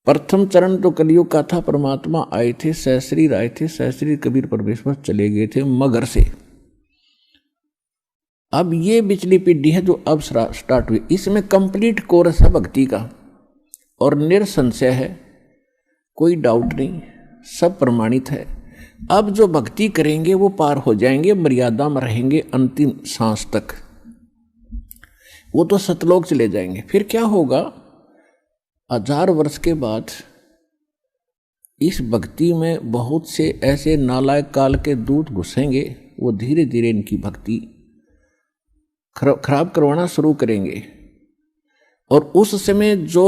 प्रथम चरण तो कलयुग का था, परमात्मा आए थे, सहस्रीर आए थे, सहस्रीर कबीर परमेश्वर चले गए थे मगर से। अब ये पिछली पीढ़ी है जो अब स्टार्ट हुई, इसमें कंप्लीट कोर्स है भक्ति का और निरसंशय है, कोई डाउट नहीं, सब प्रमाणित है। अब जो भक्ति करेंगे वो पार हो जाएंगे, मर्यादा में रहेंगे अंतिम सांस तक, वो तो सतलोक चले जाएंगे। फिर क्या होगा, 1000 वर्ष के बाद इस भक्ति में बहुत से ऐसे नालायक काल के दूत घुसेंगे, वो धीरे धीरे इनकी भक्ति खराब करवाना शुरू करेंगे। और उस समय जो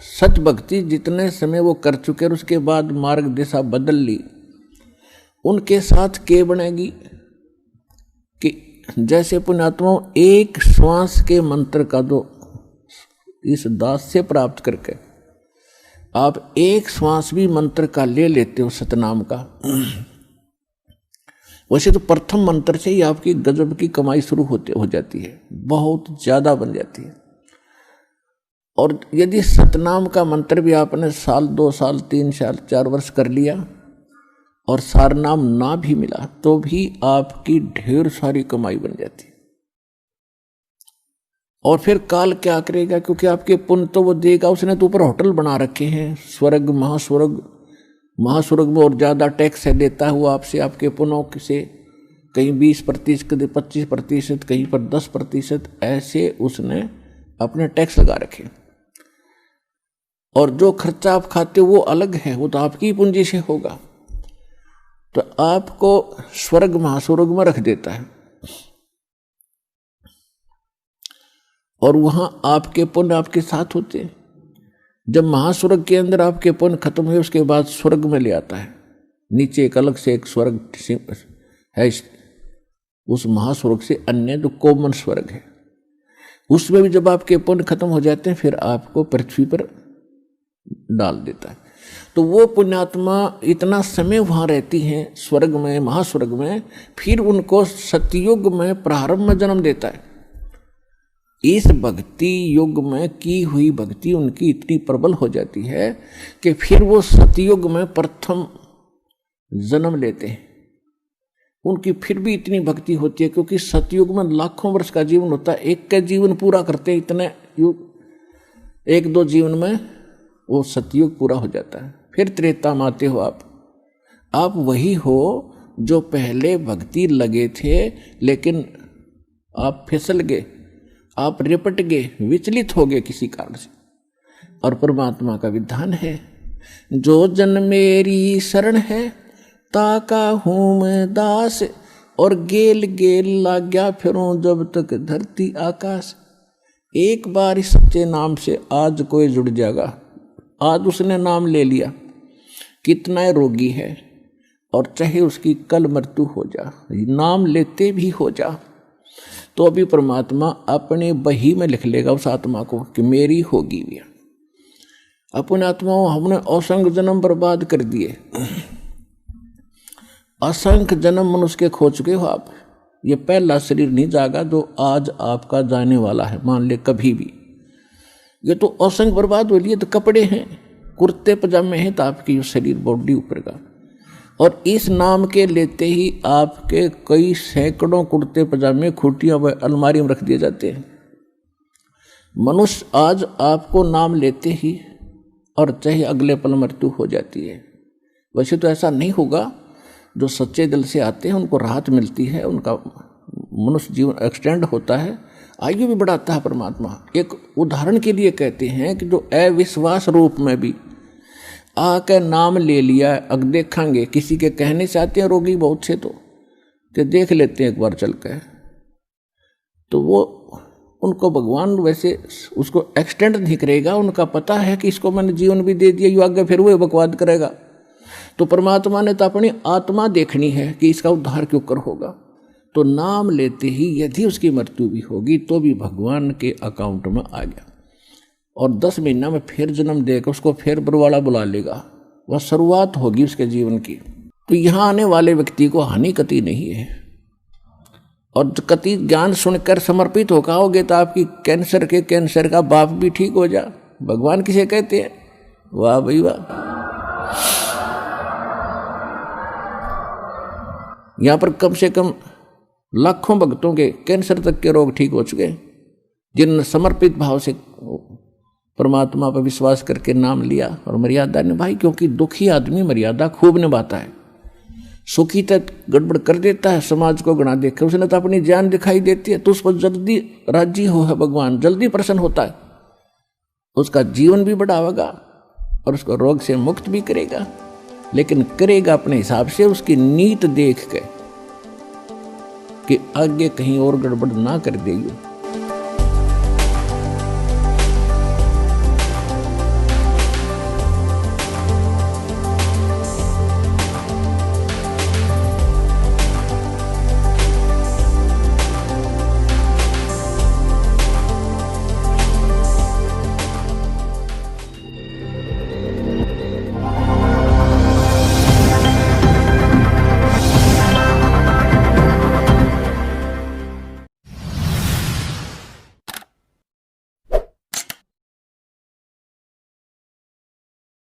सच भक्ति जितने समय वो कर चुके और उसके बाद मार्ग दिशा बदल ली, उनके साथ के बनेगी कि जैसे पुण्यात्माओं एक श्वास के मंत्र का जो इस दास से प्राप्त करके आप एक श्वास भी मंत्र का ले लेते हो सतनाम का, वैसे तो प्रथम मंत्र से ही आपकी गजब की कमाई शुरू हो जाती है, बहुत ज्यादा बन जाती है। और यदि सतनाम का मंत्र भी आपने साल 2 साल 3 साल 4 वर्ष कर लिया और सारनाम ना भी मिला तो भी आपकी ढेर सारी कमाई बन जाती है। और फिर काल क्या करेगा, क्योंकि आपके पुण्य तो वो देगा, उसने तो ऊपर होटल बना रखे हैं, स्वर्ग महास्वर्ग, महास्वर्ग में और ज़्यादा टैक्स है देता हुआ आपसे, आपके पुण्यों से कहीं 20%, 25%, कहीं पर 10%, ऐसे उसने अपने टैक्स लगा रखे। और जो खर्चा आप खाते हो वो अलग है, वो तो आपकी पूंजी से होगा, तो आपको स्वर्ग महास्वर्ग में रख देता है। और वहां आपके पुण्य आपके साथ होते हैं। जब महास्वर्ग के अंदर आपके पुण्य खत्म हुए उसके बाद स्वर्ग में ले आता है, नीचे एक अलग से एक स्वर्ग है, उस महास्वर्ग से अन्य जो कॉमन स्वर्ग है, उसमें भी जब आपके पुण्य खत्म हो जाते हैं फिर आपको पृथ्वी पर डाल देता है। तो वो पुण्यात्मा इतना समय वहां रहती हैं स्वर्ग में, महास्वर्ग में, फिर उनको सतयुग में प्रारंभ में जन्म देता है। इस भक्ति युग में की हुई भक्ति उनकी इतनी प्रबल हो जाती है कि फिर वो सतयुग में प्रथम जन्म लेते हैं। उनकी फिर भी इतनी भक्ति होती है क्योंकि सतयुग में लाखों वर्ष का जीवन होता है, एक का जीवन पूरा करते हैं इतने युग, 1-2 जीवन में वो सतयुग पूरा हो जाता है। फिर त्रेता में आते हो आप वही हो जो पहले भक्ति लगे थे लेकिन आप फिसल गए, आप रिपट गए, विचलित हो गए किसी कारण से। और परमात्मा का विधान है, जो जन मेरी शरण है ताका हूँ मैं दास, और गेल गेल लाग्या फिरूं जब तक धरती आकाश। एक बार इस सच्चे नाम से आज कोई जुड़ जाएगा, आज उसने नाम ले लिया, कितना रोगी है और चाहे उसकी कल मृत्यु हो जा, नाम लेते भी हो जा, तो अभी परमात्मा अपने बही में लिख लेगा उस आत्मा को कि मेरी होगी भी। अपने आत्माओं हमने असंख्य जन्म बर्बाद कर दिए, असंख्य जन्म मनुष्य के खो चुके हो आप। ये पहला शरीर नहीं जागा जो आज आपका जाने वाला है, मान ले कभी भी। ये तो असंख्य बर्बाद हो लिए, तो कपड़े हैं, कुर्ते पजामे हैं, तो आपकी शरीर बॉडी ऊपर का। और इस नाम के लेते ही आपके कई सैकड़ों कुर्ते पजामे खूटियां व अलमारी में रख दिए जाते हैं। मनुष्य आज आपको नाम लेते ही और चाहे अगले पल मृत्यु हो जाती है। वैसे तो ऐसा नहीं होगा, जो सच्चे दिल से आते हैं उनको राहत मिलती है, उनका मनुष्य जीवन एक्सटेंड होता है, आयु भी बढ़ाता है परमात्मा। एक उदाहरण के लिए कहते हैं कि जो अविश्वास रूप में भी आके नाम ले लिया, अग देखेंगे किसी के कहने से आते हैं रोगी बहुत से, तो देख लेते हैं एक बार चल के, तो वो उनको भगवान वैसे उसको एक्सटेंड नहीं करेगा, उनका पता है कि इसको मैंने जीवन भी दे दिया, यू आगे फिर वो बकवाद करेगा। तो परमात्मा ने तो अपनी आत्मा देखनी है कि इसका उद्धार क्यों कर होगा, तो नाम लेते ही यदि उसकी मृत्यु भी होगी तो भी भगवान के अकाउंट में आ गया, और 10 महीना में फिर जन्म देकर उसको फिर बरवाड़ा बुला लेगा, वह शुरुआत होगी उसके जीवन की। तो यहाँ आने वाले व्यक्ति को हानि कति नहीं है, और कति ज्ञान सुनकर समर्पित होगा होगे तो आपकी कैंसर का बाप भी ठीक हो जा। भगवान किसे कहते हैं, वाह भाई वाह। यहां पर कम से कम लाखों भक्तों के कैंसर तक के रोग ठीक हो चुके, जिन्होंने समर्पित भाव से परमात्मा पर विश्वास करके नाम लिया और मर्यादा निभाई। क्योंकि दुखी आदमी मर्यादा खूब निभाता है, सुखी तक गड़बड़ कर देता है, समाज को गणा देखे। उसने तो अपनी जान दिखाई देती है, तो उस पर जल्दी राजी हो है भगवान, जल्दी प्रसन्न होता है, उसका जीवन भी बढ़ावेगा और उसको रोग से मुक्त भी करेगा। लेकिन करेगा अपने हिसाब से, उसकी नीत देख के कि आगे कहीं और गड़बड़ ना कर देगी।